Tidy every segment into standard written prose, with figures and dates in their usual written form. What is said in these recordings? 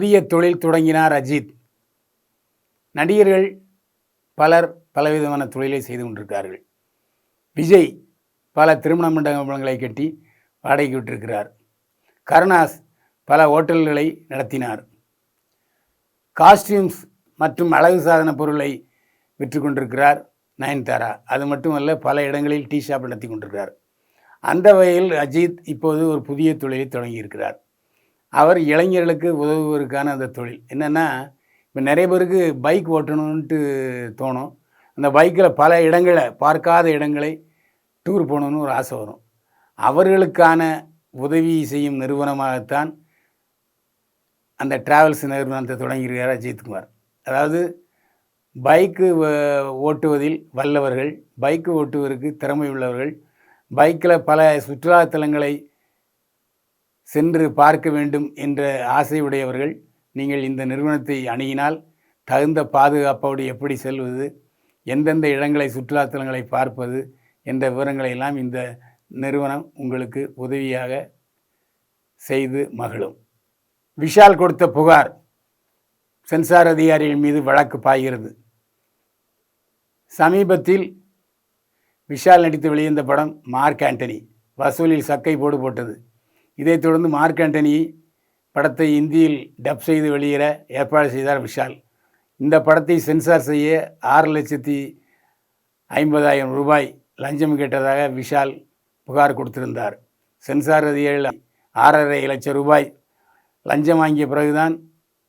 புதிய தொழில் தொடங்கினார் அஜித். நடிகர்கள் பலர் பலவிதமான தொழிலை செய்து கொண்டிருக்கிறார்கள். விஜய் பல திருமண மண்டபங்களை கட்டி வாடகைக்கு விட்டிருக்கிறார். கருணாஸ் பல ஹோட்டல்களை நடத்தினார். காஸ்டியூம்ஸ் மற்றும் அழகு சாதன பொருளை விற்று கொண்டிருக்கிறார் நயன்தாரா. அது மட்டுமல்ல, பல இடங்களில் டீ ஷாப் நடத்தி கொண்டிருக்கிறார். அந்த வகையில் அஜித் இப்போது ஒரு புதிய தொழிலை தொடங்கியிருக்கிறார். அவர் இளைஞர்களுக்கு உதவுவதற்கான அந்த தொழில் என்னென்னா, இப்போ நிறைய பேருக்கு பைக் ஓட்டணுன்ட்டு தோணும். அந்த பைக்கில் பல இடங்களை, பார்க்காத இடங்களை டூர் போகணுன்னு ஒரு ஆசை வரும். அவர்களுக்கான உதவி செய்யும் நிறுவனமாகத்தான் அந்த டிராவல்ஸ் நிறுவனத்தை தொடங்கியிருக்கிறார் அஜித்குமார். அதாவது பைக்கு ஓட்டுவதில் வல்லவர்கள், பைக்கு ஓட்டுவதற்கு திறமை உள்ளவர்கள், பைக்கில் பல சுற்றுலாத்தலங்களை சென்று பார்க்க வேண்டும் என்ற ஆசையுடையவர்கள் நீங்கள் இந்த நிறுவனத்தை அணுகினால் தகுந்த பாதுகாப்போடு எப்படி செல்வது, எந்தெந்த இடங்களை சுற்றுலாத்தலங்களை பார்ப்பது என்ற விவரங்களை எல்லாம் இந்த நிறுவனம் உங்களுக்கு உதவியாக செய்து மகிழும். விஷால் கொடுத்த புகார், சென்சார் அதிகாரிகள் மீது வழக்கு பாய்கிறது. சமீபத்தில் விஷால் நடித்து வெளிவந்த படம் மார்க் ஆண்டனி வசூலில் சக்கை போட்டது. இதைத் தொடர்ந்து மார்க் ஆண்டனி படத்தை இந்தியில் டப் செய்து வெளியிட ஏற்பாடு செய்தார் விஷால். இந்த படத்தை சென்சார் செய்ய 6,50,000 ரூபாய் லஞ்சம் கேட்டதாக விஷால் புகார் கொடுத்திருந்தார். சென்சார் அதிகாரிகள் 6,50,000 லட்சம் ரூபாய் லஞ்சம் வாங்கிய பிறகுதான்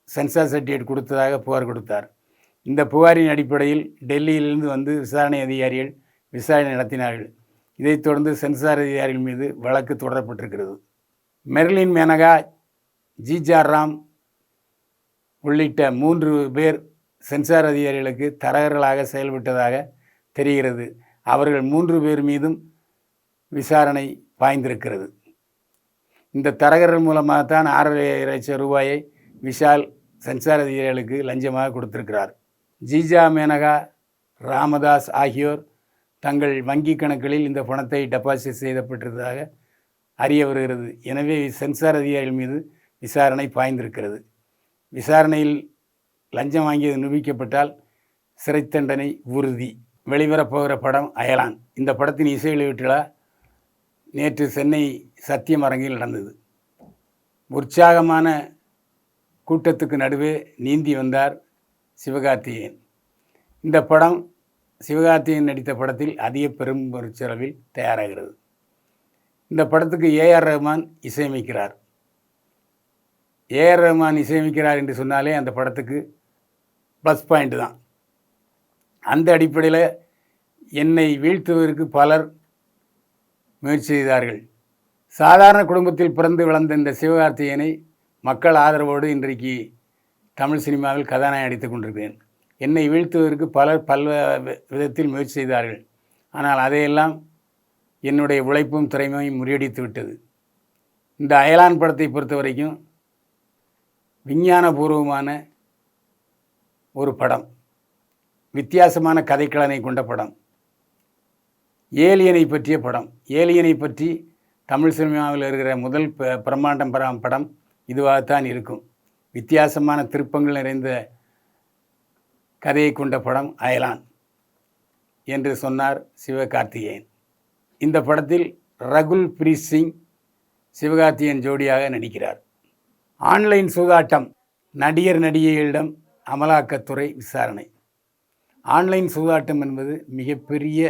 சென்சார் சர்டிஃபிகேட் கொடுத்ததாக புகார் கொடுத்தார். இந்த புகாரின் அடிப்படையில் டெல்லியிலிருந்து வந்து விசாரணை அதிகாரிகள் விசாரணை நடத்தினார்கள். இதைத் தொடர்ந்து சென்சார் அதிகாரிகள் மீது வழக்கு தொடரப்பட்டிருக்கிறது. மெர்லின் மேனகா, ஜீஜா ராம் உள்ளிட்ட 3 பேர் சென்சார் அதிகாரிகளுக்கு தரகர்களாக செயல்பட்டதாக தெரிகிறது. அவர்கள் 3 பேர் மீதும் விசாரணை பாய்ந்திருக்கிறது. இந்த தரகர்கள் மூலமாகத்தான் 6,50,000 லட்சம் ரூபாயை விஷால் சென்சார் அதிகாரிகளுக்கு லஞ்சமாக கொடுத்திருக்கிறார். ஜீஜா, மேனகா, ராமதாஸ் ஆகியோர் தங்கள் வங்கி கணக்குகளில் இந்த பணத்தை டெபாசிட் செய்யப்பட்டிருந்ததாக அறிய வருகிறது. எனவே சென்சார் அதிகாரிகள் மீது விசாரணை பாய்ந்திருக்கிறது. விசாரணையில் லஞ்சம் வாங்கியது நிரூபிக்கப்பட்டால் சிறை தண்டனை உறுதி. வெளிவரப்போகிற படம் அயலான். இந்த படத்தின் இசை வெளியீட்டு நேற்று சென்னை சத்தியம் அரங்கில் நடந்தது. உற்சாகமான கூட்டத்துக்கு நடுவே நீந்தி வந்தார் சிவகார்த்திகேயன். இந்த படம் சிவகார்த்திகேயன் நடித்த படத்தில் அதிக பெரும் செலவில் தயாராகிறது. இந்த படத்துக்கு ஏஆர் ரஹ்மான் இசையமைக்கிறார். ஏஆர் ரஹ்மான் இசையமைக்கிறார் என்று சொன்னாலே அந்த படத்துக்கு ப்ளஸ் பாயிண்ட் தான். அந்த அடிப்படையில் என்னை வீழ்த்துவதற்கு பலர் முயற்சி செய்தார்கள். சாதாரண குடும்பத்தில் பிறந்து வளர்ந்த இந்த சிவகார்த்திகேயனை மக்கள் ஆதரவோடு இன்றைக்கு தமிழ் சினிமாவில் கதாநாயகன் நடித்து கொண்டிருக்கிறேன். என்னை வீழ்த்துவதற்கு பலர் விதத்தில் முயற்சி செய்தார்கள். ஆனால் அதையெல்லாம் என்னுடைய உழைப்பும் திறமையும் முறியடித்து விட்டது. இந்த அயலான் படத்தை பொறுத்த வரைக்கும் விஞ்ஞானபூர்வமான ஒரு படம், வித்தியாசமான கதைக்களனை கொண்ட படம், ஏலியனை பற்றிய படம். ஏலியனை பற்றி தமிழ் சினிமாவில் இருக்கிற முதல் பிரம்மாண்டம் படம் இதுவாகத்தான் இருக்கும். வித்தியாசமான திருப்பங்கள் நிறைந்த கதையை கொண்ட படம் அயலான் என்று சொன்னார் சிவகார்த்திகேயன். இந்த படத்தில் ரகுல் பிரீத் சிங் சிவகார்த்திகேயன் ஜோடியாக நடிக்கிறார். ஆன்லைன் சூதாட்டம், நடிகர் நடிகைகளிடம் அமலாக்கத்துறை விசாரணை. ஆன்லைன் சூதாட்டம் என்பது மிகப்பெரிய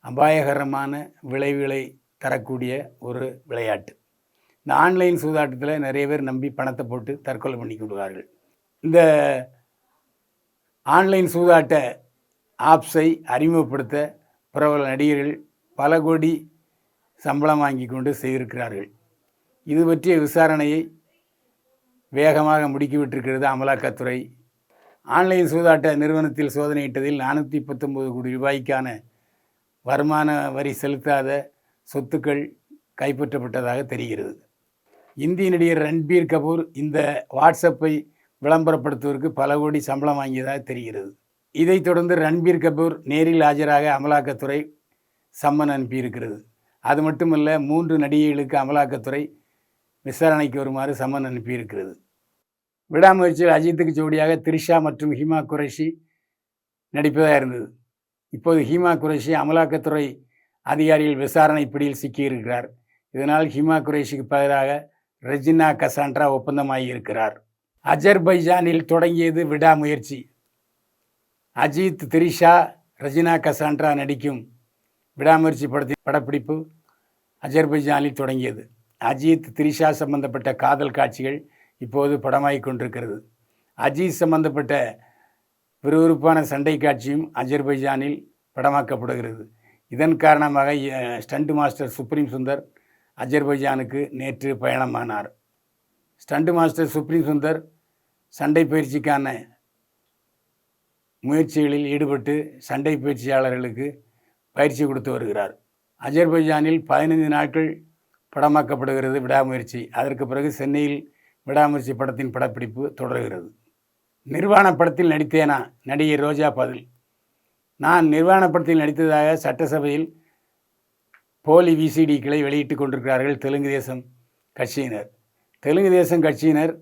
அபாயகரமான விளைவுகளை தரக்கூடிய ஒரு விளையாட்டு. இந்த ஆன்லைன் சூதாட்டத்தில் நிறைய பேர் நம்பி பணத்தை போட்டு தற்கொலை பண்ணி கொள்வார்கள். இந்த ஆன்லைன் சூதாட்ட ஆப்ஸை அறிமுகப்படுத்த பிரபல நடிகர்கள் பல கோடி சம்பளம் வாங்கி கொண்டு செய்திருக்கிறார்கள். இது பற்றிய விசாரணையை வேகமாக முடுக்கிவிட்டிருக்கிறது அமலாக்கத்துறை. ஆன்லைன் சூதாட்ட நிறுவனத்தில் சோதனையிட்டதில் 419 கோடி ரூபாய்க்கான வருமான வரி செலுத்தாத சொத்துக்கள் கைப்பற்றப்பட்டதாக தெரிகிறது. இந்திய நடிகர் ரன்பீர் கபூர் இந்த வாட்ஸ்அப்பை விளம்பரப்படுத்துவதற்கு பல கோடி சம்பளம் வாங்கியதாக தெரிகிறது. இதைத் தொடர்ந்து ரன்பீர் கபூர் நேரில் ஆஜராக அமலாக்கத்துறை சம்மன் அனுப்பியிருக்கிறது. அது மட்டுமல்ல, 3 நடிகைகளுக்கு அமலாக்கத்துறை விசாரணைக்கு வருமாறு சம்மன் அனுப்பியிருக்கிறது. விடாமுயற்சியில் அஜித்துக்கு ஜோடியாக த்ரிஷா மற்றும் ஹிமா குரேஷி நடிப்பதாக இருந்தது. இப்போது ஹிமா குரேஷி அமலாக்கத்துறை அதிகாரிகள் விசாரணை பிடியில் சிக்கியிருக்கிறார். இதனால் ஹிமா குரேஷிக்கு பதிலாக ரெஜினா கசாண்ட்ரா ஒப்பந்தமாகி இருக்கிறார். அஜர்பைஜானில் தொடங்கியது விடாமுயற்சி. அஜித், த்ரிஷா, ரெஜினா கசாண்ட்ரா நடிக்கும் விடாமுயற்சி படத்தின் படப்பிடிப்பு அஜர்பைஜானில் தொடங்கியது. அஜித், த்ரிஷா சம்பந்தப்பட்ட காதல் காட்சிகள் இப்போது படமாகிக் கொண்டிருக்கிறது. அஜித் சம்பந்தப்பட்ட விறுவிறுப்பான சண்டை காட்சியும் அஜர்பைஜானில் படமாக்கப்படுகிறது. இதன் காரணமாக ஸ்டண்ட் மாஸ்டர் சுப்ரீம் சுந்தர் அஜர்பைஜானுக்கு நேற்று பயணமானார். ஸ்டண்ட் மாஸ்டர் சுப்ரீம் சுந்தர் சண்டை பயிற்சிக்கான முயற்சிகளில் ஈடுபட்டு சண்டை பயிற்சியாளர்களுக்கு பயிற்சி கொடுத்து வருகிறார். அஜர்பைஜானில் 15 நாட்கள் படமாக்கப்படுகிறது விடாமுயற்சி. அதற்கு பிறகு சென்னையில் விடாமுயற்சி படத்தின் படப்பிடிப்பு தொடர்கிறது. நிர்வாண படத்தில் நடித்தேனா? நடிகை ரோஜா பதில். நான் நிர்வாண படத்தில் நடித்ததாக சட்டசபையில் போலி விசிடிக்களை வெளியிட்டு கொண்டிருக்கிறார்கள் தெலுங்கு தேசம் கட்சியினர். தெலுங்கு தேசம் கட்சியினர்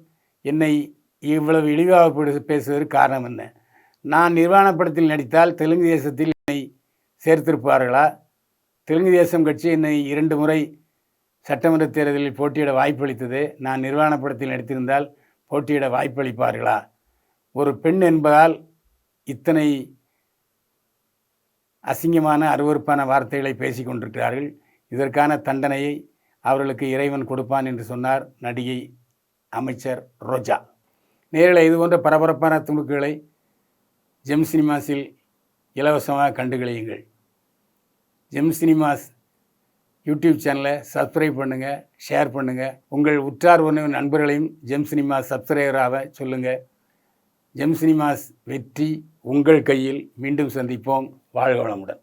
என்னை இவ்வளவு இழிவாக பேசுவதற்கு காரணம் என்ன? நான் நிர்வாண படத்தில் நடித்தால் தெலுங்கு தேசத்தில் என்னை சேர்த்திருப்பார்களா? தெலுங்கு தேசம் கட்சி என்னை 2 முறை சட்டமன்ற தேர்தலில் போட்டியிட வாய்ப்பளித்தது. நான் நிர்வாண படத்தில் நடித்திருந்தால் போட்டியிட வாய்ப்பளிப்பார்களா? ஒரு பெண் என்பதால் இத்தனை அசிங்கமான அருவருப்பான வார்த்தைகளை பேசி கொண்டிருக்கிறார்கள். இதற்கான தண்டனையை அவர்களுக்கு இறைவன் கொடுப்பான் என்று சொன்னார் நடிகை அமைச்சர் ரோஜா. நேரில் இதுபோன்ற பரபரப்பான துணுக்குகளை ஜெம் சினிமாஸில் இலவசமாக கண்டுகளியுங்கள். ஜெம் சினிமாஸ் யூடியூப் சேனலை சப்ஸ்கிரைப் பண்ணுங்கள், ஷேர் பண்ணுங்கள். உங்கள் உற்றார் உறவினர் நண்பர்களையும் ஜெம் சினிமாஸ் சப்ஸ்கிரைபராக சொல்லுங்கள். ஜெம் சினிமாஸ் வெற்றி உங்கள் கையில். மீண்டும் சந்திப்போம். வாழ்க வளமுடன்.